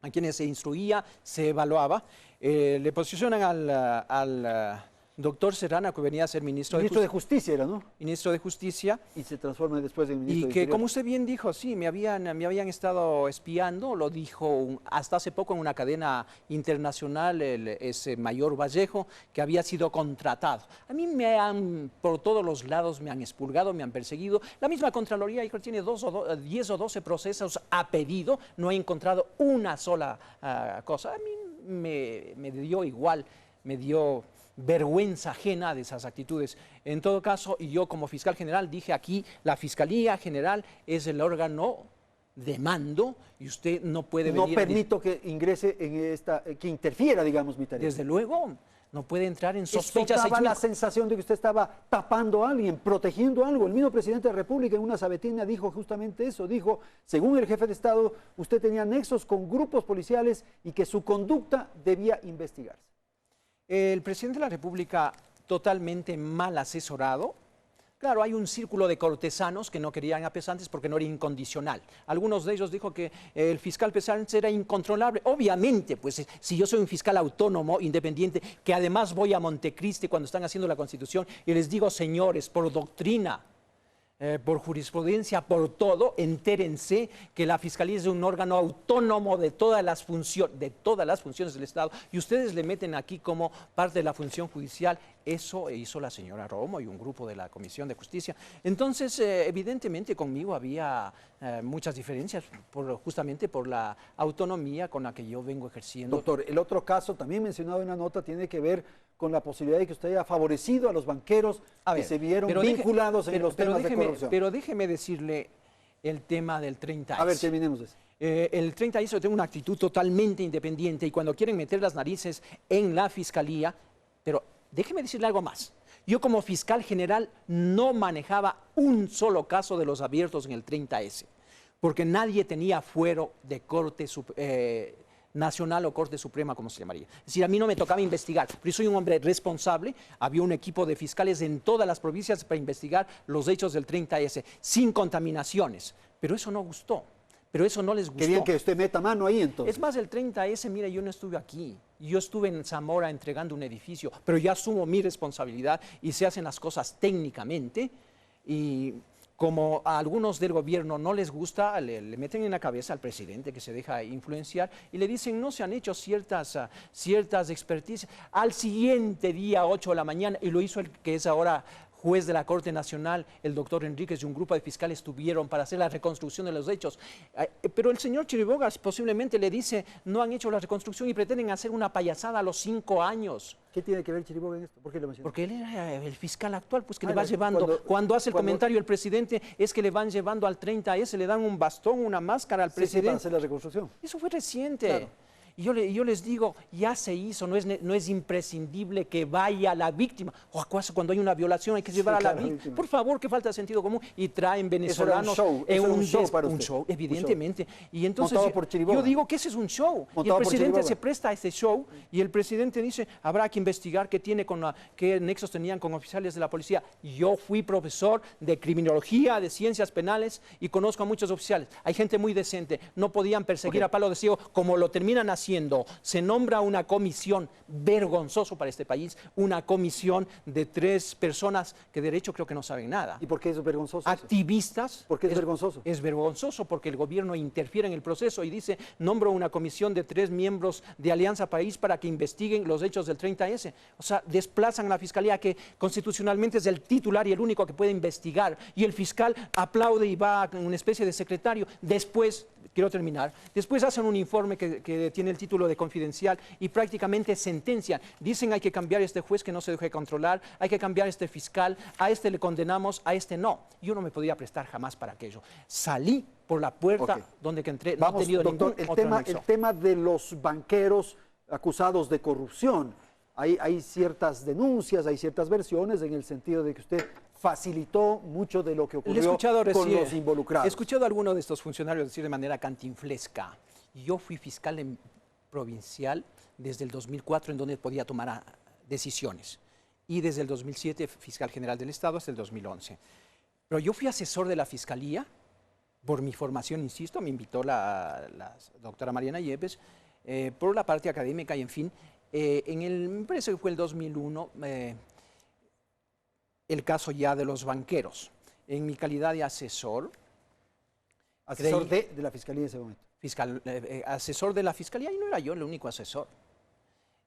a quienes se instruía, se evaluaba. Le posicionan al doctor Serrano, que venía a ser ministro de Justicia. Era, ¿no? Ministro de Justicia. Y se transforma después en ministro de Interior. Y que, como usted bien dijo, sí, me habían estado espiando, lo dijo hasta hace poco en una cadena internacional, ese Mayor Vallejo, que había sido contratado. A mí por todos los lados me han expurgado, me han perseguido. La misma Contraloría tiene 10 o 12 procesos a pedido, no he encontrado una sola cosa. A mí me dio igual, me dio vergüenza ajena de esas actitudes. En todo caso, y yo como fiscal general dije aquí, la Fiscalía General es el órgano de mando y usted no puede venir... No permito que ingrese en que interfiera, digamos, mi tarea. Desde luego, no puede entrar en sospechas. Eso daba la sensación de que usted estaba tapando a alguien, protegiendo algo. El mismo presidente de la República en una sabatina dijo justamente eso. Dijo, según el jefe de Estado, usted tenía nexos con grupos policiales y que su conducta debía investigarse. El presidente de la República, totalmente mal asesorado. Claro, hay un círculo de cortesanos que no querían a Pesantes porque no era incondicional. Algunos de ellos dijo que el fiscal Pesantes era incontrolable. Obviamente, pues si yo soy un fiscal autónomo, independiente, que además voy a Montecristi cuando están haciendo la Constitución y les digo, señores, por doctrina, por jurisprudencia, por todo, entérense que la Fiscalía es un órgano autónomo de todas las funciones del Estado y ustedes le meten aquí como parte de la función judicial. Eso hizo la señora Romo y un grupo de la Comisión de Justicia. Entonces, evidentemente conmigo había muchas diferencias, justamente por la autonomía con la que yo vengo ejerciendo. Doctor, el otro caso, también mencionado en la nota, tiene que ver con la posibilidad de que usted haya favorecido a los banqueros que se vieron vinculados en los temas de corrupción. Pero déjeme decirle el tema del 30S. A ver, terminemos eso. El 30S yo tengo una actitud totalmente independiente y cuando quieren meter las narices en la Fiscalía, pero déjeme decirle algo más. Yo como fiscal general no manejaba un solo caso de los abiertos en el 30S, porque nadie tenía fuero de Corte Nacional o Corte Suprema, como se llamaría. Es decir, a mí no me tocaba investigar, pero yo soy un hombre responsable. Había un equipo de fiscales en todas las provincias para investigar los hechos del 30S, sin contaminaciones. Pero eso no gustó, pero eso no les gustó. Querían que usted meta mano ahí entonces. Es más, el 30S, mire, yo no estuve aquí. Yo estuve en Zamora entregando un edificio, pero yo asumo mi responsabilidad y se hacen las cosas técnicamente y... Como a algunos del gobierno no les gusta, le meten en la cabeza al presidente que se deja influenciar y le dicen no se han hecho ciertas experticias. Al siguiente día, 8 de la mañana, y lo hizo el que es ahora juez de la Corte Nacional, el doctor Enríquez y un grupo de fiscales estuvieron para hacer la reconstrucción de los hechos. Pero el señor Chiriboga posiblemente le dice no han hecho la reconstrucción y pretenden hacer una payasada a los 5 años. ¿Qué tiene que ver Chiriboga en esto? ¿Por qué lo menciona? Porque él era el fiscal actual, pues que le va llevando. Cuando hace el comentario el presidente es que le van llevando al 30S, le dan un bastón, una máscara al presidente. Sí, para hacer la reconstrucción. Eso fue reciente. Claro. Y yo les digo, ya se hizo, no es imprescindible que vaya la víctima. ¿O acaso cuando hay una violación hay que llevar a la víctima? Por favor, que falta de sentido común. Y traen venezolanos en un show, evidentemente. Y entonces yo digo que ese es un show. Y el presidente se presta a este show y el presidente dice, habrá que investigar qué nexos tenían con oficiales de la policía. Yo fui profesor de criminología, de ciencias penales y conozco a muchos oficiales. Hay gente muy decente. No podían perseguir a palo de ciego como lo terminan haciendo. Se nombra una comisión, vergonzoso para este país, una comisión de 3 personas que de derecho creo que no saben nada. ¿Y por qué es vergonzoso? Activistas. ¿Por qué es vergonzoso? Es vergonzoso porque el gobierno interfiere en el proceso y dice, nombro una comisión de 3 miembros de Alianza País para que investiguen los hechos del 30S. O sea, desplazan a la fiscalía que constitucionalmente es el titular y el único que puede investigar. Y el fiscal aplaude y va con una especie de secretario. Después, quiero terminar, después hacen un informe que tiene el título de confidencial y prácticamente sentencian. Dicen hay que cambiar este juez que no se deje controlar, hay que cambiar este fiscal, a este le condenamos, a este no. Yo no me podía prestar jamás para aquello. Salí por la puerta donde que entré. No he tenido doctor, el tema de los banqueros acusados de corrupción. Hay ciertas denuncias, hay ciertas versiones en el sentido de que usted facilitó mucho de lo que ocurrió con los involucrados. He escuchado a alguno de estos funcionarios decir de manera cantinflesca, yo fui fiscal provincial desde el 2004 en donde podía tomar decisiones y desde el 2007 fiscal general del Estado hasta el 2011. Pero yo fui asesor de la Fiscalía por mi formación, insisto, me invitó la doctora Mariana Yepes, por la parte académica y en fin, me parece que fue el 2001, el caso ya de los banqueros. En mi calidad de asesor. Asesor de la Fiscalía en ese momento. Asesor de la Fiscalía y no era yo el único asesor.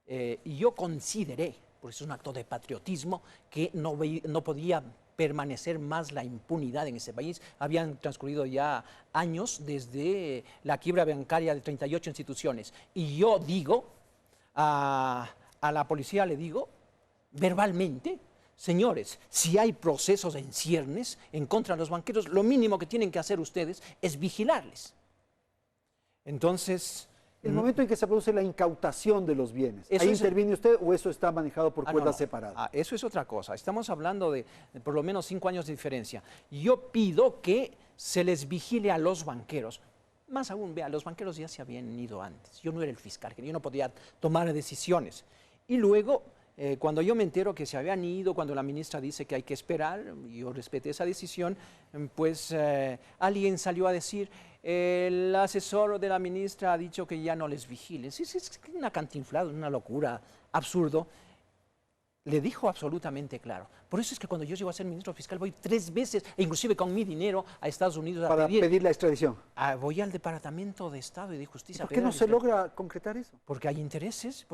Y yo consideré, por eso es un acto de patriotismo, que no podía permanecer más la impunidad en ese país. Habían transcurrido ya años desde la quiebra bancaria de 38 instituciones. Y yo digo, a la policía le digo, verbalmente, señores, si hay procesos en ciernes en contra de los banqueros, lo mínimo que tienen que hacer ustedes es vigilarles. Entonces... El momento en que se produce la incautación de los bienes, ¿ahí interviene usted o eso está manejado por cuerdas separadas? Eso es otra cosa. Estamos hablando de por lo menos 5 años de diferencia. Yo pido que se les vigile a los banqueros. Más aún, vea, los banqueros ya se habían ido antes. Yo no era el fiscal, yo no podía tomar decisiones. Y luego, cuando yo me entero que se habían ido, cuando la ministra dice que hay que esperar, yo respeté esa decisión, pues alguien salió a decir, el asesor de la ministra ha dicho que ya no les vigilen. Sí, es una cantinflada, una locura, absurdo. Le dijo absolutamente claro. Por eso es que cuando yo llego a ser ministro fiscal voy 3 veces, e inclusive con mi dinero, a Estados Unidos para pedir la extradición. Voy al Departamento de Estado y de Justicia. ¿Por qué no se logra concretar eso? Porque hay intereses,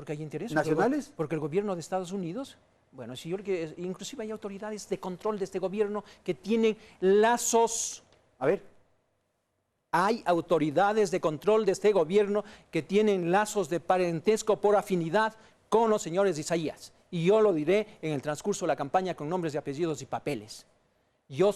¿Nacionales? Porque el gobierno de Estados Unidos, bueno, si yo inclusive hay autoridades de control de este gobierno que tienen lazos. A ver. Hay autoridades de control de este gobierno que tienen lazos de parentesco por afinidad con los señores de Isaías. Y yo lo diré en el transcurso de la campaña con nombres y apellidos y papeles. Yo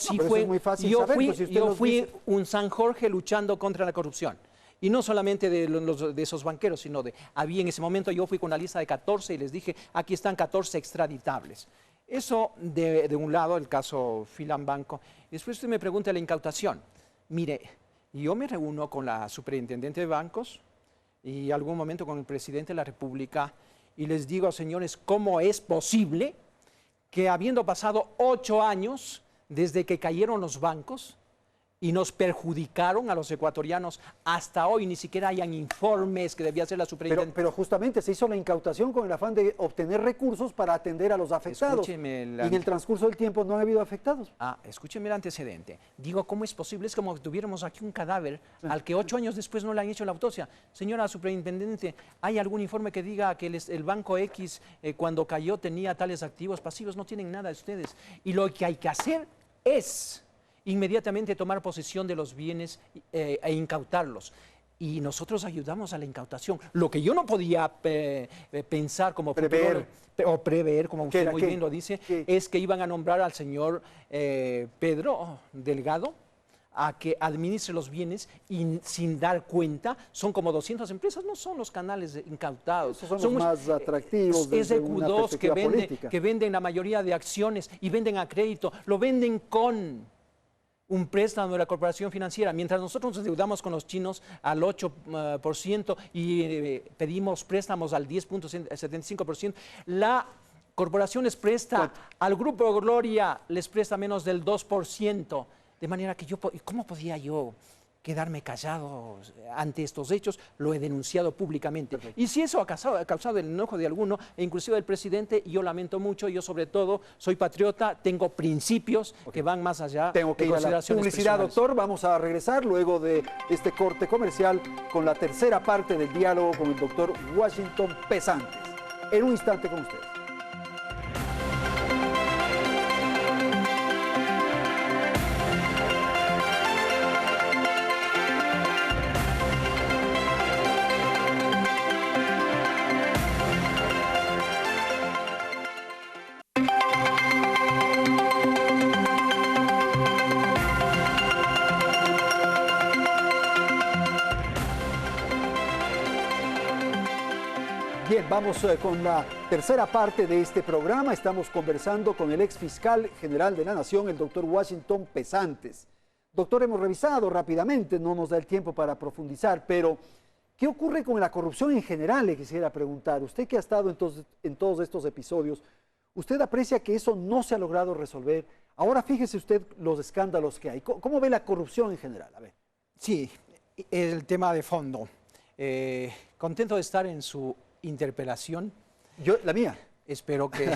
fui un San Jorge luchando contra la corrupción. Y no solamente de esos banqueros, sino había en ese momento, yo fui con una lista de 14 y les dije, aquí están 14 extraditables. Eso de un lado, el caso Filambanco. Después usted me pregunta la incautación. Mire, yo me reúno con la superintendente de bancos y algún momento con el presidente de la República y les digo, señores, ¿cómo es posible que habiendo pasado 8 años desde que cayeron los bancos y nos perjudicaron a los ecuatorianos, hasta hoy ni siquiera hayan informes que debía hacer la superintendente? Pero justamente se hizo la incautación con el afán de obtener recursos para atender a los afectados. Y en el transcurso del tiempo no ha habido afectados. Escúcheme el antecedente. Digo, ¿cómo es posible? Es como que tuviéramos aquí un cadáver al que 8 años después no le han hecho la autopsia. Señora superintendente, ¿hay algún informe que diga que el Banco X cuando cayó tenía tales activos pasivos? No tienen nada de ustedes. Y lo que hay que hacer es inmediatamente tomar posesión de los bienes e incautarlos. Y nosotros ayudamos a la incautación. Lo que yo no podía pensar como prever, como usted muy bien lo dice, es que iban a nombrar al señor Pedro Delgado a que administre los bienes y sin dar cuenta, son como 200 empresas, no son los canales incautados. Esos son los más atractivos desde una SQ2 perspectiva que venden la mayoría de acciones y venden a crédito, lo venden con un préstamo de la corporación financiera. Mientras nosotros nos endeudamos con los chinos al 8% y pedimos préstamos al 10.75%, la corporación les presta al Grupo Gloria, les presta menos del 2%. De manera que ¿cómo podía yo quedarme callado ante estos hechos? Lo he denunciado públicamente. Perfecto. Y si eso ha causado el enojo de alguno, e inclusive del presidente, yo lamento mucho. Yo sobre todo soy patriota, tengo principios que van más allá. Tengo que ir a la publicidad, doctor. Vamos a regresar luego de este corte comercial con la tercera parte del diálogo con el doctor Washington Pesantes. En un instante con ustedes. Bien, vamos con la tercera parte de este programa. Estamos conversando con el ex fiscal general de la Nación, el doctor Washington Pesantes. Doctor, hemos revisado rápidamente, no nos da el tiempo para profundizar, pero ¿qué ocurre con la corrupción en general? Le quisiera preguntar. Usted que ha estado en todos estos episodios, ¿usted aprecia que eso no se ha logrado resolver? Ahora fíjese usted los escándalos que hay. ¿Cómo ve la corrupción en general? A ver. Sí, el tema de fondo. Contento de estar en su interpelación. La mía. Espero que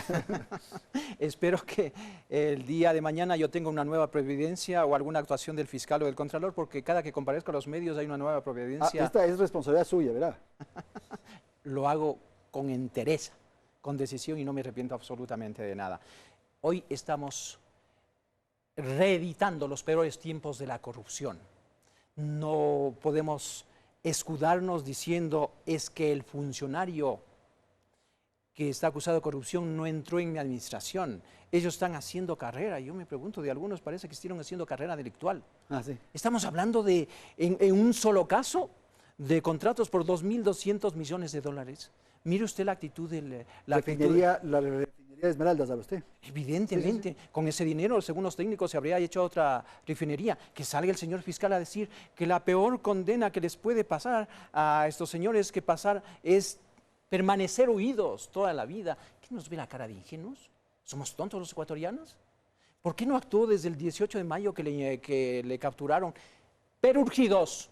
el día de mañana yo tenga una nueva providencia o alguna actuación del fiscal o del contralor, porque cada que comparezco a los medios hay una nueva providencia. Esta es responsabilidad suya, ¿verdad? Lo hago con entereza, con decisión y no me arrepiento absolutamente de nada. Hoy estamos reeditando los peores tiempos de la corrupción. No podemos escudarnos diciendo es que el funcionario que está acusado de corrupción no entró en mi administración. Ellos están haciendo carrera. Yo me pregunto, de algunos parece que estuvieron haciendo carrera delictual. Sí. Estamos hablando de, en un solo caso, de contratos por 2.200 millones de dólares. Mire usted la actitud de la refinería de Esmeraldas, ¿sabe usted? Evidentemente, sí. Con ese dinero, según los técnicos, se habría hecho otra refinería. Que salga el señor fiscal a decir que la peor condena que les puede pasar a estos señores que pasar es permanecer huidos toda la vida. ¿Qué nos ve la cara de ingenuos? ¿Somos tontos los ecuatorianos? ¿Por qué no actuó desde el 18 de mayo que le capturaron, perurgidos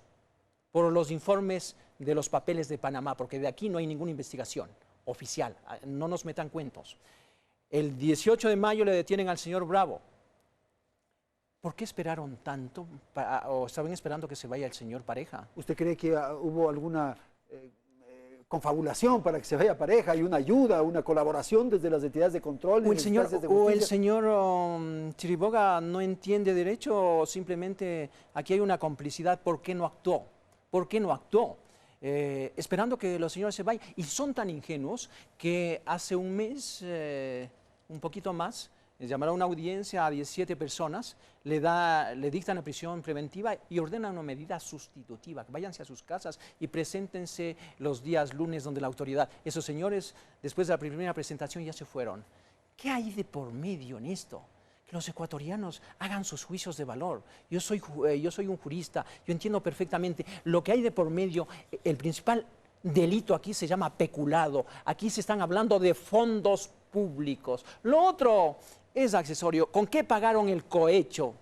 por los informes de los papeles de Panamá? Porque de aquí no hay ninguna investigación oficial, no nos metan cuentos. El 18 de mayo le detienen al señor Bravo. ¿Por qué esperaron tanto? ¿O estaban esperando que se vaya el señor Pareja? ¿Usted cree que hubo alguna confabulación para que se vaya Pareja y una ayuda, una colaboración desde las entidades de control? ¿O el señor Chiriboga no entiende derecho o simplemente aquí hay una complicidad? ¿Por qué no actuó? ¿Por qué no actuó? Esperando que los señores se vayan. Y son tan ingenuos que hace un mes, un poquito más, llamaron a una audiencia a 17 personas, le dictan la prisión preventiva y ordenan una medida sustitutiva. Váyanse a sus casas y preséntense los días lunes donde la autoridad. Esos señores, después de la primera presentación, ya se fueron. ¿Qué hay de por medio en esto? Que los ecuatorianos hagan sus juicios de valor. Yo soy un jurista, yo entiendo perfectamente lo que hay de por medio. El principal delito aquí se llama peculado. Aquí se están hablando de fondos públicos. Lo otro es accesorio. ¿Con qué pagaron el cohecho?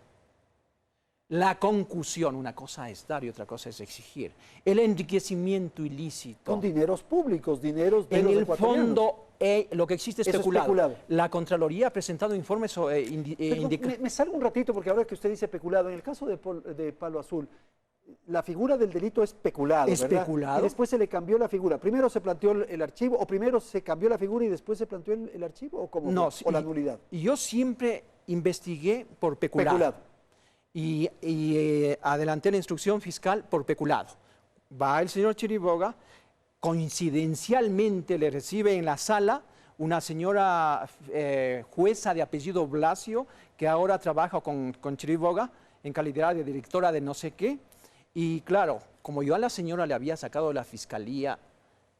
La concusión. Una cosa es dar y otra cosa es exigir. El enriquecimiento ilícito. Con dineros públicos, dineros de los ecuatorianos. En el fondo, lo que existe es peculado. La Contraloría ha presentado informes me salgo un ratito porque ahora que usted dice peculado, en el caso de Palo Azul, la figura del delito es peculado, ¿verdad? Peculado. Y después se le cambió la figura. Primero se planteó el archivo, o primero se cambió la figura y después se planteó el archivo, o cómo, no, o la nulidad. Y yo siempre investigué por peculado. Y adelanté la instrucción fiscal por peculado. Va el señor Chiriboga, coincidencialmente le recibe en la sala una señora jueza de apellido Blasio, que ahora trabaja con Chiriboga, en calidad de directora de no sé qué. Y claro, como yo a la señora le había sacado de la fiscalía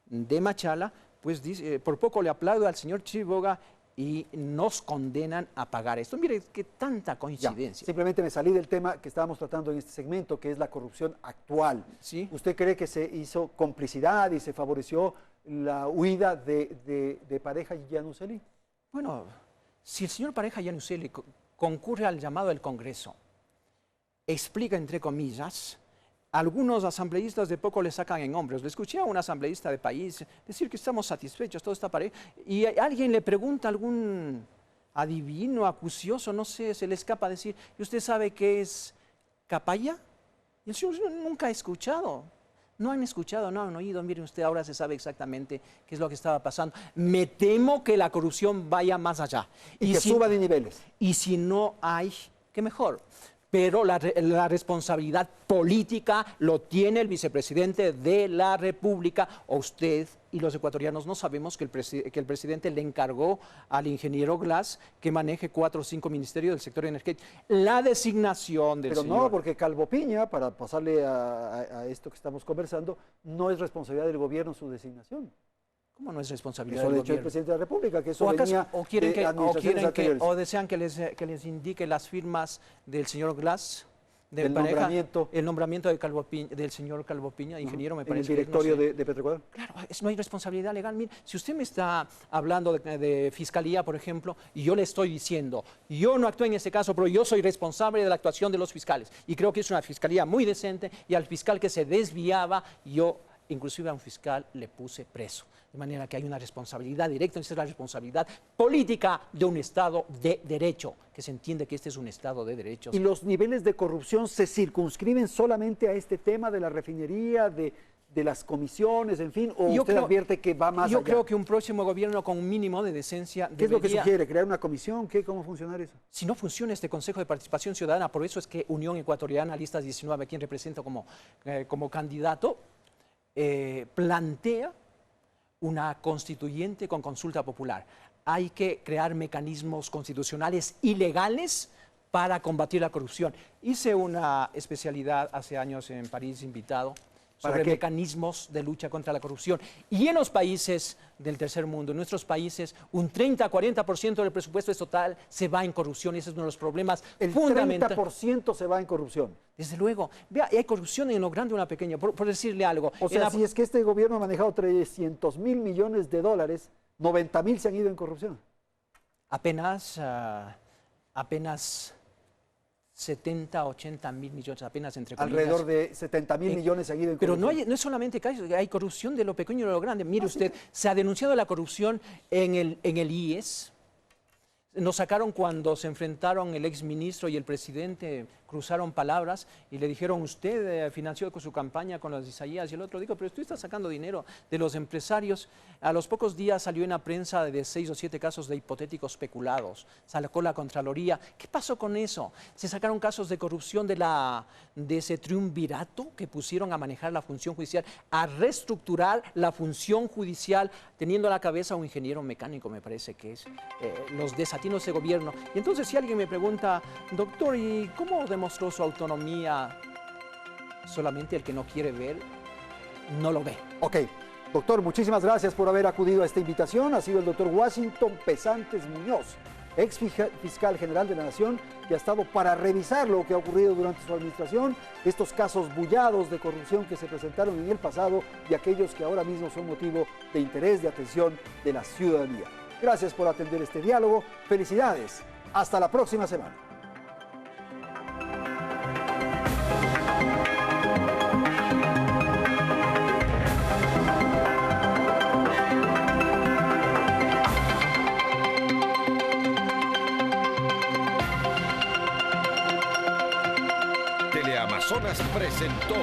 de Machala, pues dice, por poco le aplaudo al señor Chiriboga y nos condenan a pagar esto. Mire, qué tanta coincidencia. Ya, simplemente me salí del tema que estábamos tratando en este segmento, que es la corrupción actual. ¿Sí? ¿Usted cree que se hizo complicidad y se favoreció la huida de Pareja y Yanuseli? Bueno, si el señor Pareja Yanuseli concurre al llamado del Congreso, explica entre comillas, algunos asambleístas de poco le sacan en hombros. Le escuché a un asambleísta de país decir que estamos satisfechos, todo está parejo, y alguien le pregunta a algún adivino, acucioso, no sé, se le escapa decir, ¿y usted sabe qué es capaya? Y el señor nunca ha escuchado. No han escuchado, no han oído. Miren usted, ahora se sabe exactamente qué es lo que estaba pasando. Me temo que la corrupción vaya más allá. Y que suba de niveles. Y si no hay, qué mejor. Pero la responsabilidad política lo tiene el vicepresidente de la República, o usted y los ecuatorianos no sabemos que el presidente le encargó al ingeniero Glass que maneje 4 o 5 ministerios del sector energético. La designación del señor... Pero no, porque Calvo Piña, para pasarle a esto que estamos conversando, no es responsabilidad del gobierno su designación. ¿Cómo no es responsabilidad del gobierno? Eso lo ha hecho el presidente de la República, que eso o desean que les indique las firmas del señor Glass, el nombramiento del señor Calvo Piña, ingeniero, me parece. En el directorio de Petroecuador. Claro, no hay responsabilidad legal. Mire, si usted me está hablando de fiscalía, por ejemplo, y yo le estoy diciendo, yo no actué en este caso, pero yo soy responsable de la actuación de los fiscales, y creo que es una fiscalía muy decente, y al fiscal que se desviaba, yo, inclusive a un fiscal, le puse preso. De manera que hay una responsabilidad directa, esa es la responsabilidad política de un Estado de Derecho, que se entiende que este es un Estado de derechos. ¿Y los niveles de corrupción se circunscriben solamente a este tema de la refinería, de las comisiones, en fin, o usted advierte que va más allá? Yo creo que un próximo gobierno con un mínimo de decencia ¿Qué es lo que sugiere? ¿Crear una comisión? ¿Cómo funcionar eso? Si no funciona este Consejo de Participación Ciudadana, por eso es que Unión Ecuatoriana, Listas 19, a quien represento como candidato, plantea una constituyente con consulta popular. Hay que crear mecanismos constitucionales y legales para combatir la corrupción. Hice una especialidad hace años en París, invitado, sobre mecanismos de lucha contra la corrupción. Y en los países del tercer mundo, en nuestros países, un 30-40% del presupuesto total se va en corrupción. Ese es uno de los problemas fundamentales. El 30% se va en corrupción. Desde luego. Vea, hay corrupción en lo grande o en lo pequeño. Por decirle algo. O sea, si es que este gobierno ha manejado 300 mil millones de dólares, 90 mil se han ido en corrupción. Apenas 70, 80 mil millones, apenas entre comillas. Alrededor de 70 mil millones se han ido en corrupción. Pero no es solamente caso, hay corrupción de lo pequeño y de lo grande. Mire usted, se ha denunciado la corrupción en el IES. Nos sacaron cuando se enfrentaron el exministro y el presidente, cruzaron palabras y le dijeron, usted financió con su campaña con los Isaías, y el otro dijo, pero usted está sacando dinero de los empresarios. A los pocos días salió en la prensa de 6 o 7 casos de hipotéticos peculados, sacó la Contraloría. ¿Qué pasó con eso? Se sacaron casos de corrupción de ese triunvirato que pusieron a manejar la función judicial, a reestructurar la función judicial, teniendo a la cabeza a un ingeniero mecánico, me parece que es, los desatinos de gobierno. Y entonces si alguien me pregunta, doctor, ¿y cómo demostró su autonomía? Solamente el que no quiere ver, no lo ve. Ok, doctor, muchísimas gracias por haber acudido a esta invitación. Ha sido el doctor Washington Pesantes Muñoz, ex fiscal general de la Nación, que ha estado para revisar lo que ha ocurrido durante su administración, estos casos bullados de corrupción que se presentaron en el pasado y aquellos que ahora mismo son motivo de interés, de atención de la ciudadanía. Gracias por atender este diálogo. Felicidades. Hasta la próxima semana. Teleamazonas presentó